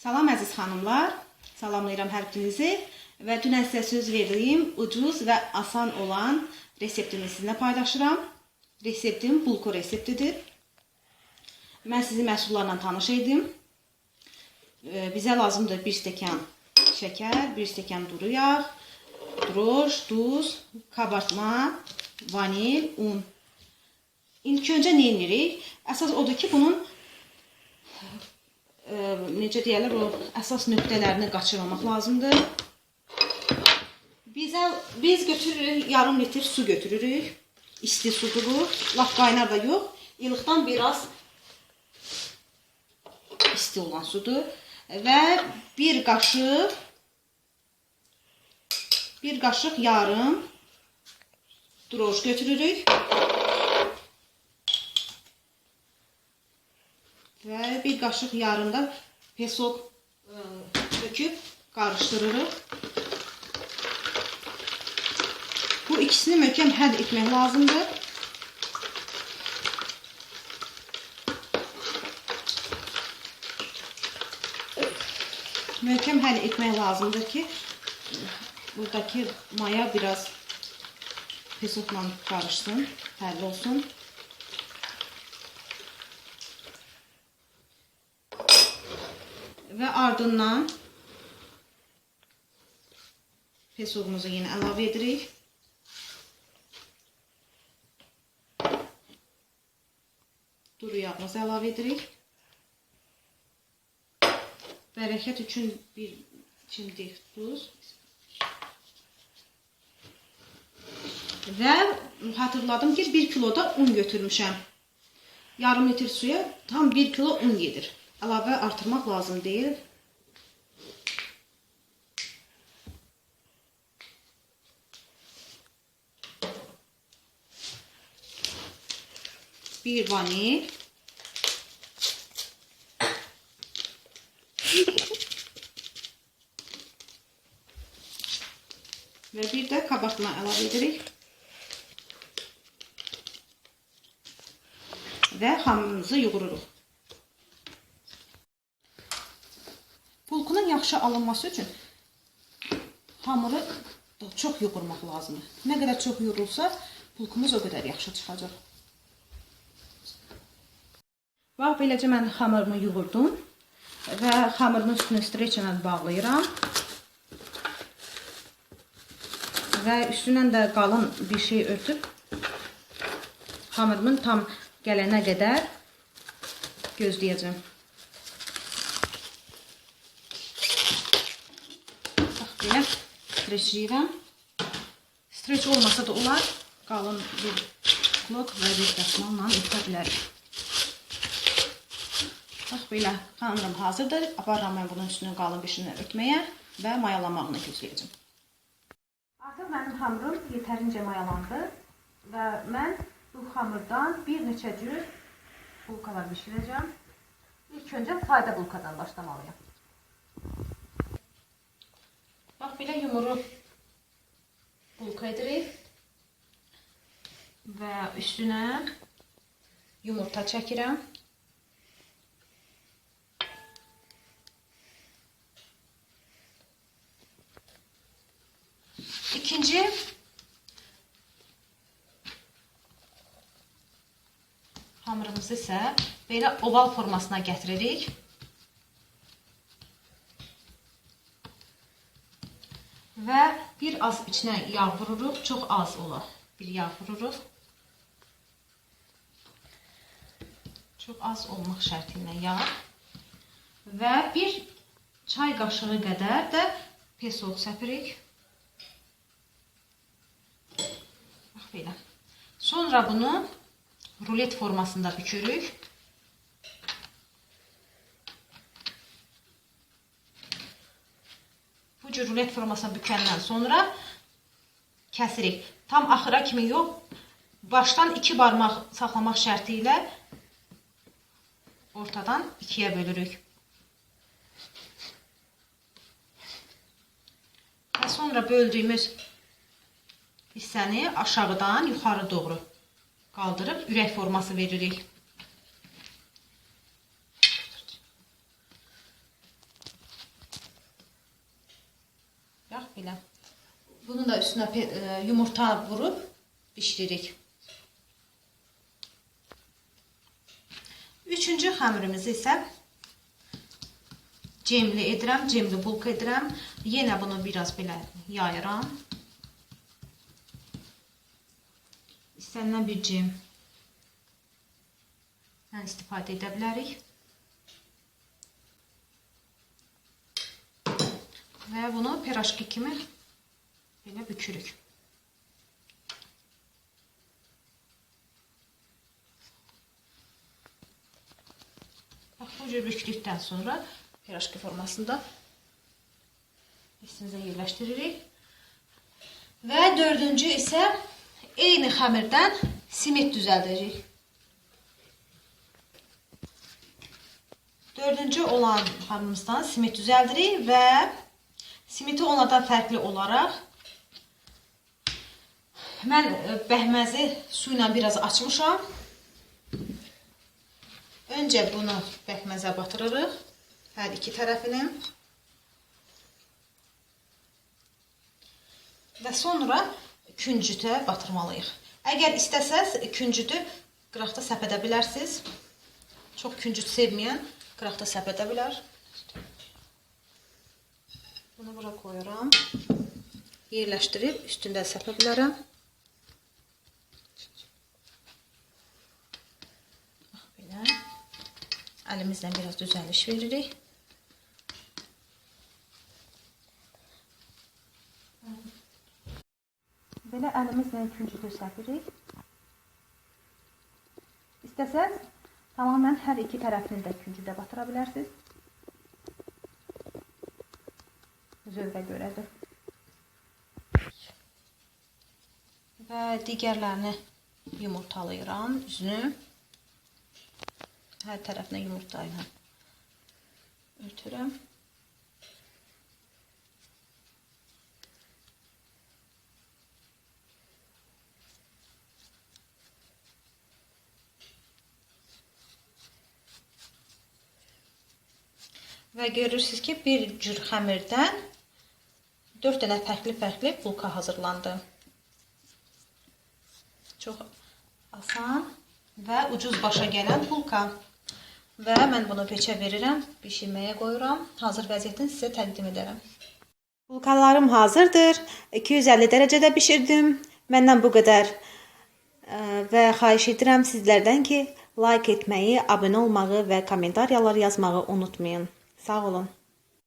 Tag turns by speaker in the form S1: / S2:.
S1: Salam əziz xanımlar, salamlayıram hər birinizi və dünən sizə söz verdiyim ucuz və asan olan reseptimi sizinlə paylaşıram. Reseptim bulko reseptidir. Mən sizi məhsullarla tanış edim. Bizə lazımdır 1 stəkan şəkər, 1 stəkan duru yağ, droş, duz, kabartma, vanil, un. İlk öncə nə edirik? Əsas odur ki, bunun necə deyirlər, o əsas nöqtələrini qaçırmamaq lazımdır. Biz götürürük, yarım litr su götürürük. İsti sudur bu. Laf qaynar da yox. İlıqdan biraz isti olan sudur. Və bir qaşıq yarım droş götürürük. Və bir qaşıq yarım da pesok döküb qarışdırırıq. Bu ikisini möhkəm həll etmək lazımdır. Möhkəm həll etmək lazımdır ki, buradakı maya biraz pesokla qarışsın, həll olsun. Və ardından pesogumuzu yenə əlavə edirik. Duru yağımızı əlavə edirik. Bərəkət üçün bir çimdik duz. Və hatırladım ki, 1 kilo da un götürmüşəm. Yarım litr suya tam 1 kilo un gedir. Əlavə artırmaq lazım deyil. Bir vanil. Və bir də kabartma əlavə edirik. Və hamımızı yoğururuq. Bulkunun yaxşı alınması üçün hamuru çox yoğurmaq lazımdır. Nə qədər çox yoğurulsa, bulkumuz o qədər yaxşı çıxacaq. Bax, beləcə mən hamurumu yoğurdum və hamurun üstünü streçlə bağlayıram. Və üstündən də qalın bir şey örtüb hamurumun tam gələnə qədər gözləyəcəm. Belə streçləyirəm. Streç olmasa da olar, qalın bir klok və bir dəsmalla örtə bilərik. Bax, belə hamurum hazırdır. Aparıram mən bunun üstünü qalın bir şeylə örtməyə və mayalamağını gözləyəcəm. Artıq mənim hamurum yetərincə mayalandı və mən bu hamurdan bir neçə cür bulkalar bişirəcəm. İlk öncə sadə bulkadan başlamalıyam. Bax, belə yumuru bulka edirik və üstünə yumurta çəkirəm. İkinci hamurumuzu isə belə oval formasına gətiririk. Və bir az içinə yağ vururuq, çox az olar bir yağ vururuq. Çox az olmaq şərti ilə yağ. Və bir çay qaşığı qədər də pesok səpirik. Bax, belə. Sonra bunu rulet formasında bükürük. Bu cür rulet formasına bükəndən sonra kəsirik. Tam axıra kimi yox, başdan 2 barmaq saxlamaq şərti ilə ortadan 2-yə bölürük. Və sonra böldüyümüz hissəni aşağıdan yuxarı doğru qaldırıb ürək forması veririk. Belə. Bunun da üstünə yumurta vurub bişiririk. Üçüncü xəmirimizi isə cemli edirəm, cemli bulka edirəm. Yenə bunu biraz belə yayıram. İstənilən bir cemdən istifadə edə bilərik. Və bunu pirajki kimi belə bükürük. Bu cür bükdükdən sonra pirajki formasında üstünüzə yerləşdiririk. Və dördüncü isə eyni xəmirdən simit düzəldəcəyik. Dördüncü olan xəmirimizdən simit düzəldirik və simiti onlardan fərqli olaraq mən bəhməzi su ilə biraz açmışam. Öncə bunu bəhməzə batırırıq, hər iki tərəfini. Və sonra küncütə batırmalıyıq. Əgər istəsəz, küncütü qıraqda səpədə bilərsiniz. Çox küncüt sevməyən qıraqda səpədə bilər. Bunu bura qoyuram. Yerləşdirib üstündə səpə bilərəm. Belə. Əlimizlə biraz düzəliş veririk. Belə əlimizlə küncütü səpirik. İstəsəz, tamamən hər iki tərəfini də küncüdə batıra bilərsiniz. Zövqə görədir. Və digərlərini yumurtalayıram, üzünü. Hər tərəfinə yumurta ilə örtürəm. Və görürsünüz ki, bir cür xəmirdən 4 dənə fərqli bulka hazırlandı. Çox asan və ucuz başa gələn bulka. Və mən bunu peçə verirəm, bişirməyə qoyuram. Hazır vəziyyətini sizə təqdim edərəm. Bulkalarım hazırdır. 250 dərəcədə bişirdim. Məndən bu qədər. Və xahiş edirəm sizlərdən ki, like etməyi, abunə olmağı və kommentariyalar yazmağı unutmayın. Sağ olun.